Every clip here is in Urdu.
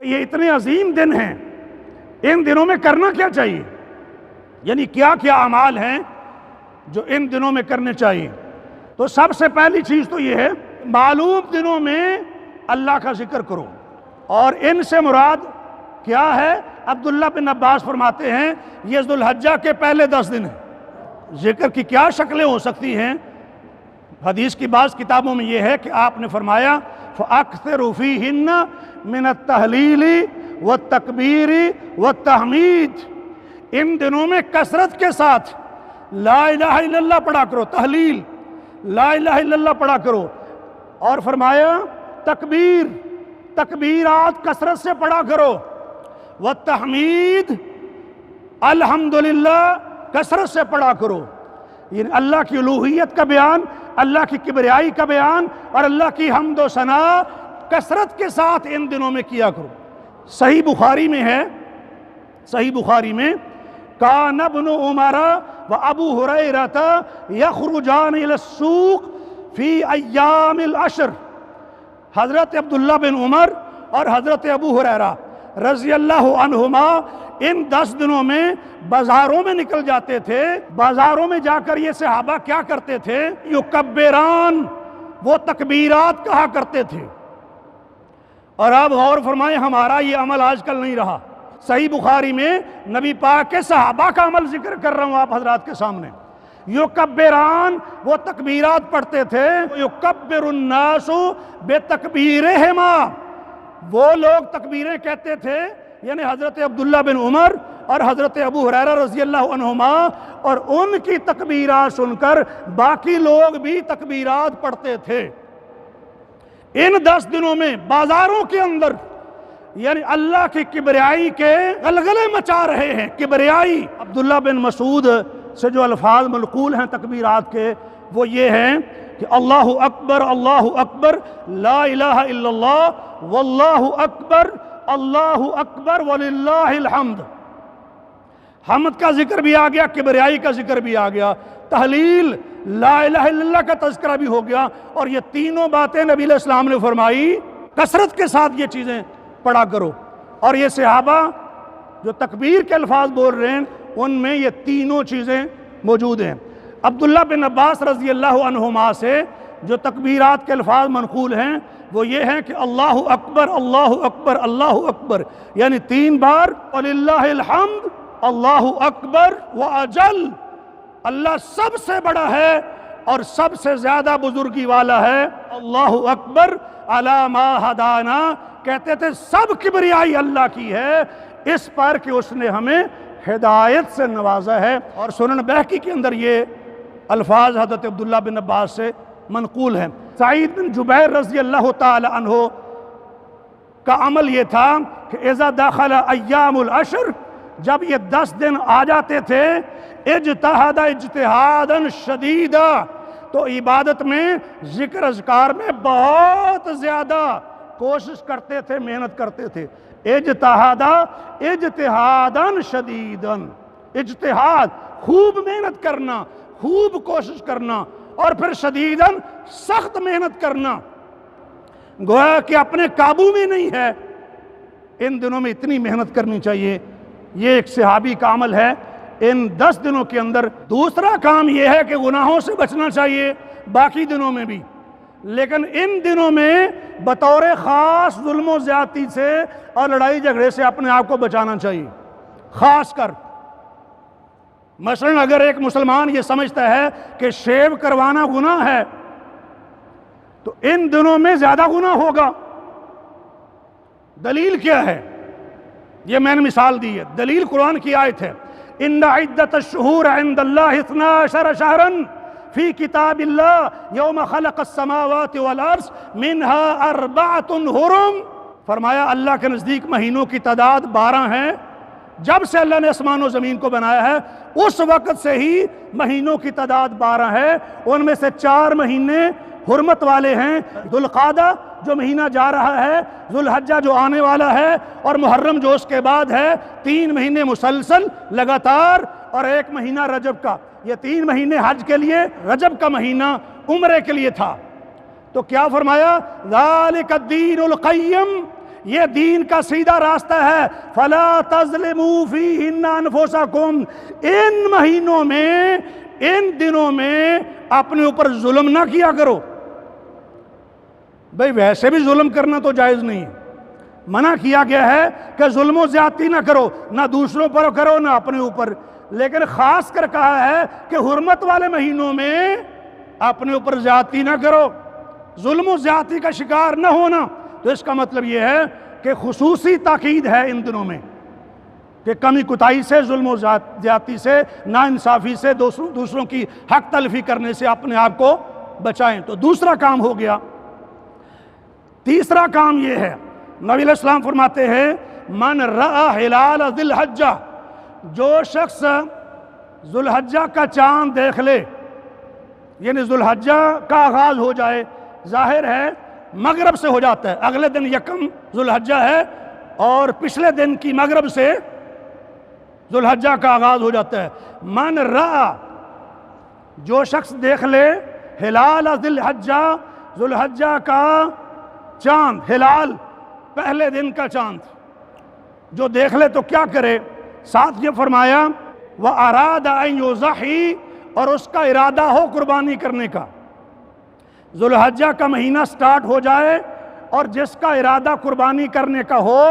یہ اتنے عظیم دن ہیں، ان دنوں میں کرنا کیا چاہیے؟ یعنی کیا کیا اعمال ہیں جو ان دنوں میں کرنے چاہیے؟ تو سب سے پہلی چیز تو یہ ہے، معلوم دنوں میں اللہ کا ذکر کرو، اور ان سے مراد کیا ہے؟ عبداللہ بن عباس فرماتے ہیں یہ ذو الحجہ کے پہلے 10 دن ہیں۔ ذکر کی کیا شکلیں ہو سکتی ہیں؟ حدیث کی بعض کتابوں میں یہ ہے کہ آپ نے فرمایا فَأَكْثِرُ فِيهِنَّ مِنَ التَّحْلِيلِ وَالتَّكْبِيرِ وَالتَّحْمِيدِ، ان دنوں میں کثرت کے ساتھ لا الہ الا اللہ پڑھا کرو، تحلیل لا الہ الا اللہ پڑھا کرو، اور فرمایا تکبیرات کثرت سے پڑھا کرو، والتحمید الحمدللہ کثرت سے پڑھا کرو۔ یعنی اللہ کی الوہیت کا بیان، اللہ کی کبریائی کا بیان اور اللہ کی حمد و ثنا کثرت کے ساتھ ان دنوں میں کیا کرو۔ صحیح بخاری میں ہے، صحیح بخاری میں کان ابن عمر و ابو ہریرہ یخرجان الی السوق فی ایام العشر، حضرت عبداللہ بن عمر اور حضرت ابو ہریرہ رضی اللہ عنہما ان 10 دنوں میں بازاروں میں نکل جاتے تھے۔ بازاروں میں جا کر یہ صحابہ کیا کرتے تھے؟ یکبران، وہ تکبیرات کہا کرتے تھے۔ اور آپ غور فرمائیں، ہمارا یہ عمل آج کل نہیں رہا۔ صحیح بخاری میں نبی پاک کے صحابہ کا عمل ذکر کر رہا ہوں آپ حضرات کے سامنے۔ یکبران، وہ تکبیرات پڑھتے تھے۔ یکبر الناس بتکبیرہما، وہ لوگ تکبیریں کہتے تھے، یعنی حضرت عبداللہ بن عمر اور حضرت ابو ہریرہ رضی اللہ عنہما، اور ان کی تکبیرات سن کر باقی لوگ بھی تکبیرات پڑھتے تھے۔ ان 10 دنوں میں بازاروں کے اندر یعنی اللہ کی کبریائی کے غلغلے مچا رہے ہیں۔ کبریائی، عبداللہ بن مسعود سے جو الفاظ منقول ہیں تکبیرات کے، وہ یہ ہیں کہ اللہ اکبر لا الہ الا اللہ واللہ اکبر وللہ الحمد۔ حمد کا ذکر بھی آ گیا، کبریائی کا ذکر بھی آ گیا، تحلیل لا الہ الا اللہ کا تذکرہ بھی ہو گیا، اور یہ تینوں باتیں نبی علیہ السلام نے فرمائی کثرت کے ساتھ یہ چیزیں پڑھا کرو۔ اور یہ صحابہ جو تکبیر کے الفاظ بول رہے ہیں ان میں یہ تینوں چیزیں موجود ہیں۔ عبداللہ بن عباس رضی اللہ عنہما سے جو تکبیرات کے الفاظ منقول ہیں وہ یہ ہیں کہ اللہ اکبر اللہ اکبر اللہ اکبر، یعنی 3 بار، وللہ الحمد اللہ اکبر واجل، اللہ سب سے بڑا ہے اور سب سے زیادہ بزرگی والا ہے، اللہ اکبر علی ما ہدانا، کہتے تھے سب کبریائی اللہ کی ہے اس پر کہ اس نے ہمیں ہدایت سے نوازا ہے۔ اور سنن بہقی کے اندر یہ الفاظ حضرت عبداللہ بن عباس سے منقول ہیں۔ سعید بن جبیر رضی اللہ تعالی عنہ کا عمل یہ تھا کہ اذا دخل ایام العشر، جب یہ 10 دن آ جاتے تھے، اجتہد اجتہادا شدیدا، تو عبادت میں ذکر اذکار میں بہت زیادہ کوشش کرتے تھے، محنت کرتے تھے۔ اجتہادا اجتہادا شدیدا، اجتہاد خوب محنت کرنا، خوب کوشش کرنا، اور پھر شدیداً سخت محنت کرنا، گویا کہ اپنے قابو میں نہیں ہے۔ ان دنوں میں اتنی محنت کرنی چاہیے، یہ ایک صحابی کا عمل ہے ان 10 دنوں کے اندر۔ دوسرا کام یہ ہے کہ گناہوں سے بچنا چاہیے باقی دنوں میں بھی، لیکن ان دنوں میں بطور خاص ظلم و زیادتی سے اور لڑائی جھگڑے سے اپنے آپ کو بچانا چاہیے۔ خاص کر مثلا اگر ایک مسلمان یہ سمجھتا ہے کہ شیو کروانا گناہ ہے تو ان دنوں میں زیادہ گناہ ہوگا۔ دلیل کیا ہے؟ یہ میں نے مثال دی ہے، دلیل قرآن کی آیت ہے، ان عدت الشہور عند اللہ 12 شہرا فی کتاب اللہ یوم خلق السماوات والارض منها 4 حرم، فرمایا اللہ کے نزدیک مہینوں کی تعداد 12 ہیں، جب سے اللہ نے آسمان و زمین کو بنایا ہے اس وقت سے ہی مہینوں کی تعداد 12 ہے، ان میں سے 4 مہینے حرمت والے ہیں، ذوالقعدہ جو مہینہ جا رہا ہے، ذوالحجہ جو آنے والا ہے، اور محرم جو اس کے بعد ہے، 3 مہینے مسلسل لگاتار، اور 1 مہینہ رجب کا۔ یہ 3 مہینے حج کے لیے، رجب کا مہینہ عمرے کے لیے تھا۔ تو کیا فرمایا؟ ذالک الدین القیم، یہ دین کا سیدھا راستہ ہے۔ فلا تظلموا فیہن انفسکم، ان مہینوں میں، ان دنوں میں اپنے اوپر ظلم نہ کیا کرو۔ بھئی ویسے بھی ظلم کرنا تو جائز نہیں ہے، منع کیا گیا ہے کہ ظلم و زیادتی نہ کرو، نہ دوسروں پر کرو نہ اپنے اوپر، لیکن خاص کر کہا ہے کہ حرمت والے مہینوں میں اپنے اوپر زیادتی نہ کرو، ظلم و زیادتی کا شکار نہ ہونا۔ تو اس کا مطلب یہ ہے کہ خصوصی تاکید ہے ان دنوں میں کہ کمی کوتاہی سے، ظلم و زیادتی سے، ناانصافی سے، دوسروں کی حق تلفی کرنے سے اپنے آپ کو بچائیں۔ تو دوسرا کام ہو گیا۔ تیسرا کام یہ ہے، نبی علیہ السلام فرماتے ہیں من رأى ہلال ذی الحجہ، جو شخص ذو الحجہ کا چاند دیکھ لے، یعنی ذو الحجہ کا آغاز ہو جائے، ظاہر ہے مغرب سے ہو جاتا ہے، اگلے دن یکم ذو الحجہ ہے اور پچھلے دن کی مغرب سے ذو الحجہ کا آغاز ہو جاتا ہے۔ من رأى، جو شخص دیکھ لے ہلال ذی الحجہ، ذو الحجہ کا چاند، ہلال پہلے دن کا چاند جو دیکھ لے تو کیا کرے؟ ساتھ یہ فرمایا وَأَرَادَ أَن يُضَحِّيَ، اور اس کا ارادہ ہو قربانی کرنے کا۔ ذو الحجہ کا مہینہ سٹارٹ ہو جائے اور جس کا ارادہ قربانی کرنے کا ہو،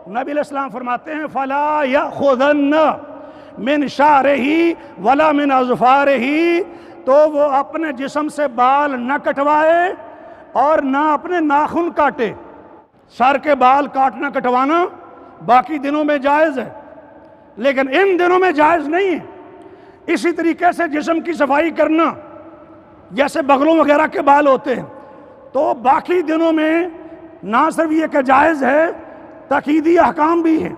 نبی علیہ السلام فرماتے ہیں فَلَا يَأْخُذَنَّ مِنْ شَعْرِهِ وَلَا مِنْ أَظْفَارِهِ، تو وہ اپنے جسم سے بال نہ کٹوائے اور نہ اپنے ناخن کاٹے۔ سر کے بال کاٹنا کٹوانا باقی دنوں میں جائز ہے، لیکن ان دنوں میں جائز نہیں ہے۔ اسی طریقے سے جسم کی صفائی کرنا، جیسے بغلوں وغیرہ کے بال ہوتے ہیں، تو باقی دنوں میں نہ صرف یہ کہ جائز ہے، تاکیدی احکام بھی ہیں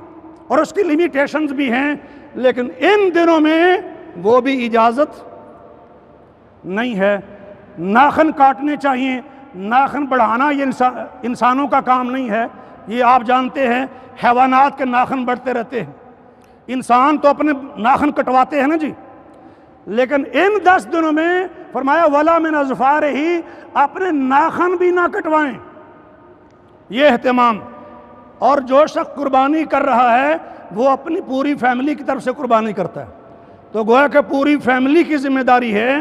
اور اس کی لیمیٹیشنز بھی ہیں، لیکن ان دنوں میں وہ بھی اجازت نہیں ہے۔ ناخن کاٹنے چاہیے، ناخن بڑھانا یہ انسانوں کا کام نہیں ہے، یہ آپ جانتے ہیں حیوانات کے ناخن بڑھتے رہتے ہیں، انسان تو اپنے ناخن کٹواتے ہیں نا جی، لیکن ان 10 دنوں میں فرمایا وَلَا مِنْ أَظْفَارِهِ، اپنے ناخن بھی نہ کٹوائیں، یہ اہتمام۔ اور جو شخص قربانی کر رہا ہے وہ اپنی پوری فیملی کی طرف سے قربانی کرتا ہے، تو گویا کہ پوری فیملی کی ذمہ داری ہے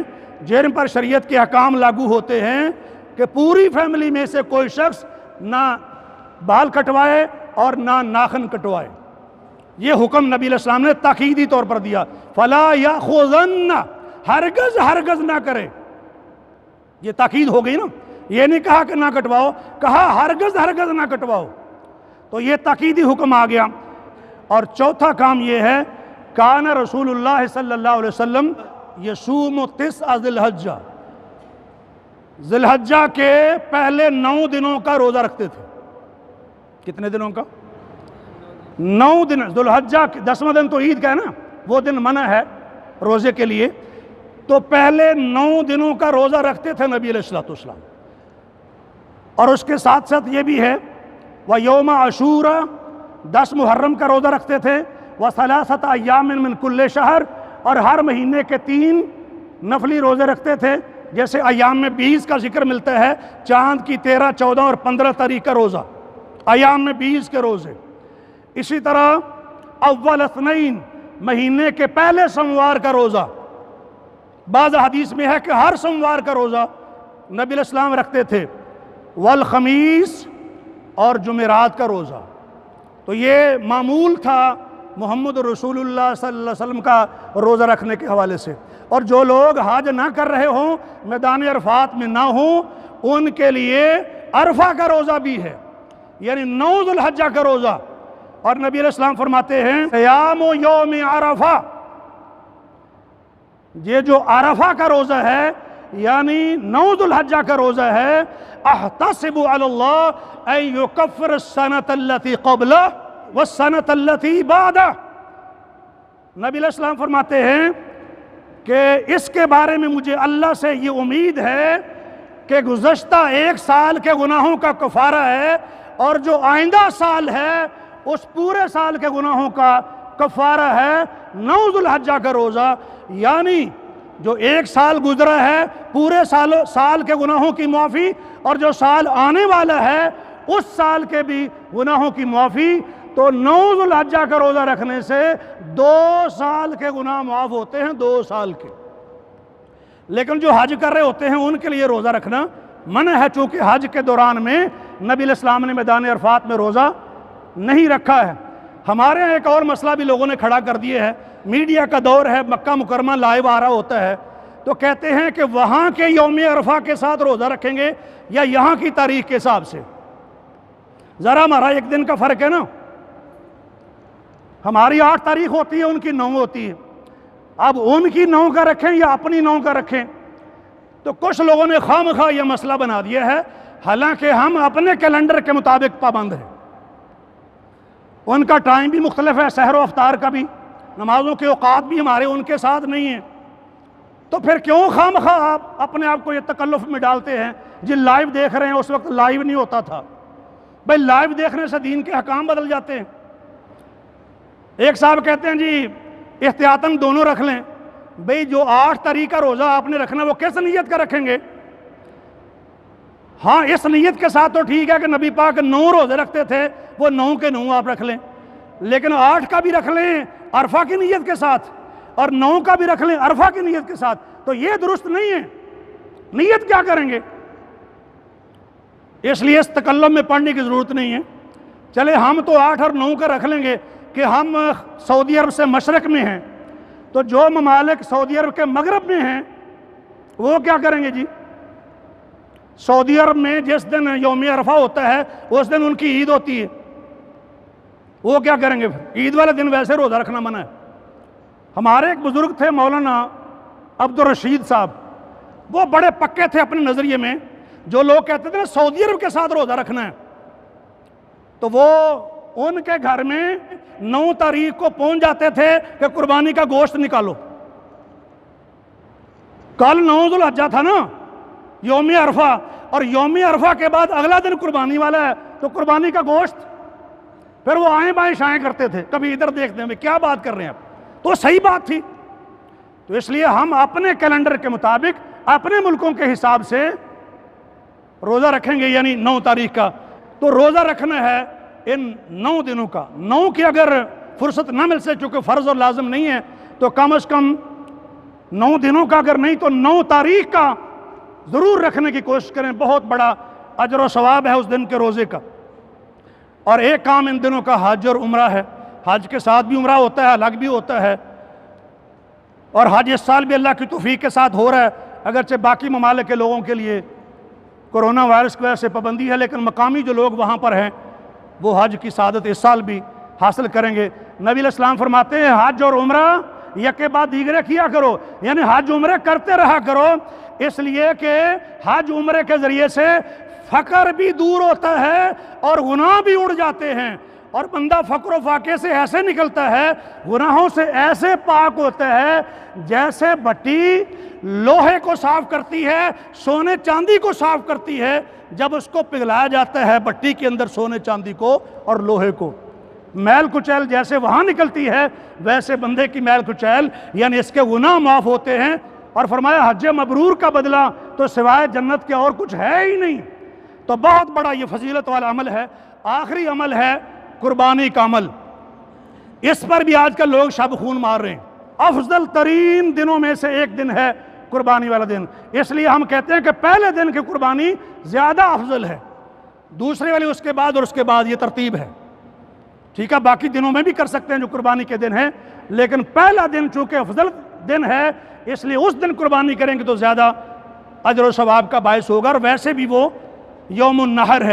جن پر شریعت کے احکام لاگو ہوتے ہیں کہ پوری فیملی میں سے کوئی شخص نہ بال کٹوائے اور نہ ناخن کٹوائے۔ یہ حکم نبی علیہ السلام نے تاکیدی طور پر دیا، فَلَا يَأْخُذَنَّ، ہرگز نہ کرے۔ یہ تاکید ہو گئی نا، یہ نہیں کہا کہ نہ کٹواؤ، کہا ہرگز نہ کٹواؤ، تو یہ تاکیدی حکم آ گیا۔ اور چوتھا کام یہ ہے کان رسول اللہ صلی اللہ علیہ وسلم یصوم 9 ذی الحجہ، ذی الحجہ کے پہلے 9 دنوں کا روزہ رکھتے تھے۔ کتنے دنوں کا؟ 9 دن۔ ذی الحجہ 10واں دن تو عید کا ہے نا، وہ دن منع ہے روزے کے لیے، تو پہلے 9 دنوں کا روزہ رکھتے تھے نبی علیہ السلام۔ اور اس کے ساتھ ساتھ یہ بھی ہے وَيَوْمَ عَاشُورَا، 10 محرم کا روزہ رکھتے تھے، وَثَلَاثَةَ أَيَّامٍ مِّن كُلِّ شَهْرٍ، اور ہر مہینے کے 3 نفلی روزے رکھتے تھے، جیسے ایام میں 20 کا ذکر ملتا ہے، چاند کی 13، 14 اور 15 تاریخ کا روزہ، ایام میں 20 کے روزے۔ اسی طرح اول اثنین، مہینے کے پہلے سوموار کا روزہ، بعض حدیث میں ہے کہ ہر سوموار کا روزہ نبی علیہ السلام رکھتے تھے، والخمیس، اور جمعرات کا روزہ۔ تو یہ معمول تھا محمد رسول اللہ صلی اللہ علیہ وسلم کا روزہ رکھنے کے حوالے سے۔ اور جو لوگ حج نہ کر رہے ہوں، میدان عرفات میں نہ ہوں، ان کے لیے عرفہ کا روزہ بھی ہے، یعنی 9 ذی الحجہ کا روزہ۔ اور نبی علیہ السلام فرماتے ہیں صیام یوم عرفہ، یہ جو عرفہ کا روزہ ہے یعنی 9 ذی الحجہ کا روزہ ہے، احتسب علی اللہ ان یکفر السنۃ التي قبلہ والسنۃ التي بعدہ۔ نبی علیہ السلام فرماتے ہیں کہ اس کے بارے میں مجھے اللہ سے یہ امید ہے کہ گزشتہ 1 سال کے گناہوں کا کفارہ ہے، اور جو آئندہ سال ہے اس پورے سال کے گناہوں کا کفارہ ہے 9 ذی الحجہ کا روزہ۔ یعنی جو 1 سال گزرا ہے پورے سال کے گناہوں کی معافی، اور جو سال آنے والا ہے اس سال کے بھی گناہوں کی معافی، تو 9 ذو الحجہ کا روزہ رکھنے سے 2 سال کے گناہ معاف ہوتے ہیں، 2 سال کے۔ لیکن جو حج کر رہے ہوتے ہیں ان کے لیے روزہ رکھنا منع ہے، چونکہ حج کے دوران میں نبی علیہ السلام نے میدان عرفات میں روزہ نہیں رکھا ہے۔ ہمارے یہاں ایک اور مسئلہ بھی لوگوں نے کھڑا کر دیے ہے، میڈیا کا دور ہے، مکہ مکرمہ لائیو آ رہا ہوتا ہے، تو کہتے ہیں کہ وہاں کے یوم عرفہ کے ساتھ روزہ رکھیں گے یا یہاں کی تاریخ کے حساب سے۔ ذرا ہمارا 1 دن کا فرق ہے نا، ہماری 8 تاریخ ہوتی ہے، ان کی 9 ہوتی ہے۔ اب ان کی 9 کا رکھیں یا اپنی 9 کا رکھیں، تو کچھ لوگوں نے خواہ یہ مسئلہ بنا دیا ہے، حالانکہ ہم اپنے کیلنڈر کے مطابق پابند ہیں۔ ان کا ٹائم بھی مختلف ہے، سحر و افطار کا بھی، نمازوں کے اوقات بھی ہمارے ان کے ساتھ نہیں ہیں، تو پھر کیوں خواہ آپ اپنے آپ کو یہ تکلف میں ڈالتے ہیں؟ جی لائیو دیکھ رہے ہیں، اس وقت لائیو نہیں ہوتا تھا بھائی، لائیو دیکھنے سے دین کے حکام بدل جاتے ہیں۔ ایک صاحب کہتے ہیں جی احتیاطاً دونوں رکھ لیں، بھئی جو 8 تاریخ کا روزہ آپ نے رکھنا وہ کس نیت کا رکھیں گے؟ ہاں اس نیت کے ساتھ تو ٹھیک ہے کہ نبی پاک 9 روزے رکھتے تھے، وہ 9 کے 9 آپ رکھ لیں، لیکن 8 کا بھی رکھ لیں عرفہ کی نیت کے ساتھ، اور 9 کا بھی رکھ لیں عرفہ کی نیت کے ساتھ، تو یہ درست نہیں ہے۔ نیت کیا کریں گے؟ اس لیے اس تکلم میں پڑھنے کی ضرورت نہیں ہے۔ چلے ہم تو 8 اور 9 کا رکھ لیں گے کہ ہم سعودی عرب سے مشرق میں ہیں، تو جو ممالک سعودی عرب کے مغرب میں ہیں وہ کیا کریں گے جی؟ سعودی عرب میں جس دن یوم عرفہ ہوتا ہے اس دن ان کی عید ہوتی ہے، وہ کیا کریں گے؟ عید والے دن ویسے روزہ رکھنا منع ہے۔ ہمارے ایک بزرگ تھے مولانا عبدالرشید صاحب، وہ بڑے پکے تھے اپنے نظریے میں، جو لوگ کہتے تھے نا سعودی عرب کے ساتھ روزہ رکھنا ہے، تو وہ ان کے گھر میں 9 تاریخ کو پہنچ جاتے تھے کہ قربانی کا گوشت نکالو۔ کل 9 ذو الحجہ تھا نا، یوم عرفہ، اور یوم عرفہ کے بعد اگلا دن قربانی والا ہے، تو قربانی کا گوشت، پھر وہ آئیں بائیں شائیں کرتے تھے، کبھی ادھر دیکھتے ہیں کیا بات کر رہے ہیں آپ، تو صحیح بات تھی۔ تو اس لیے ہم اپنے کیلنڈر کے مطابق اپنے ملکوں کے حساب سے روزہ رکھیں گے، یعنی 9 تاریخ کا، تو روزہ رکھنا ہے ان 9 دنوں کا۔ 9 کی اگر فرصت نہ مل سے، چونکہ فرض اور لازم نہیں ہے، تو کم از کم 9 دنوں کا اگر نہیں تو 9 تاریخ کا ضرور رکھنے کی کوشش کریں، بہت بڑا اجر و ثواب ہے اس دن کے روزے کا۔ اور ایک کام ان دنوں کا حج اور عمرہ ہے، حج کے ساتھ بھی عمرہ ہوتا ہے، الگ بھی ہوتا ہے، اور حج اس سال بھی اللہ کی توفیق کے ساتھ ہو رہا ہے، اگرچہ باقی ممالک کے لوگوں کے لیے کرونا وائرس کی وجہ سے پابندی ہے، لیکن مقامی جو لوگ وہاں پر ہیں وہ حج کی سعادت اس سال بھی حاصل کریں گے۔ نبی علیہ السلام فرماتے ہیں حج اور عمرہ یکے بعد دیگرے کیا کرو، یعنی حج عمرے کرتے رہا کرو، اس لیے کہ حج عمرے کے ذریعے سے فقر بھی دور ہوتا ہے اور گناہ بھی اڑ جاتے ہیں، اور بندہ فقر و فاقے سے ایسے نکلتا ہے، گناہوں سے ایسے پاک ہوتا ہے جیسے بٹی لوہے کو صاف کرتی ہے، سونے چاندی کو صاف کرتی ہے، جب اس کو پگھلایا جاتا ہے بٹی کے اندر سونے چاندی کو اور لوہے کو، میل کچیل جیسے وہاں نکلتی ہے ویسے بندے کی میل کچیل، یعنی اس کے گناہ معاف ہوتے ہیں۔ اور فرمایا حج مبرور کا بدلہ تو سوائے جنت کے اور کچھ ہے ہی نہیں، تو بہت بڑا یہ فضیلت والا عمل ہے۔ آخری عمل ہے قربانی کا عمل، اس پر بھی آج کل لوگ شب خون مار رہے ہیں۔ افضل ترین دنوں میں سے ایک دن ہے قربانی والا دن، اس لیے ہم کہتے ہیں کہ پہلے دن کی قربانی زیادہ افضل ہے، دوسرے والی اس کے بعد، اور اس کے بعد، یہ ترتیب ہے، ٹھیک ہے۔ باقی دنوں میں بھی کر سکتے ہیں جو قربانی کے دن ہیں، لیکن پہلا دن چونکہ افضل دن ہے اس لیے اس دن قربانی کریں گے تو زیادہ اجر و ثواب کا باعث ہوگا، اور ویسے بھی وہ یوم النحر ہے۔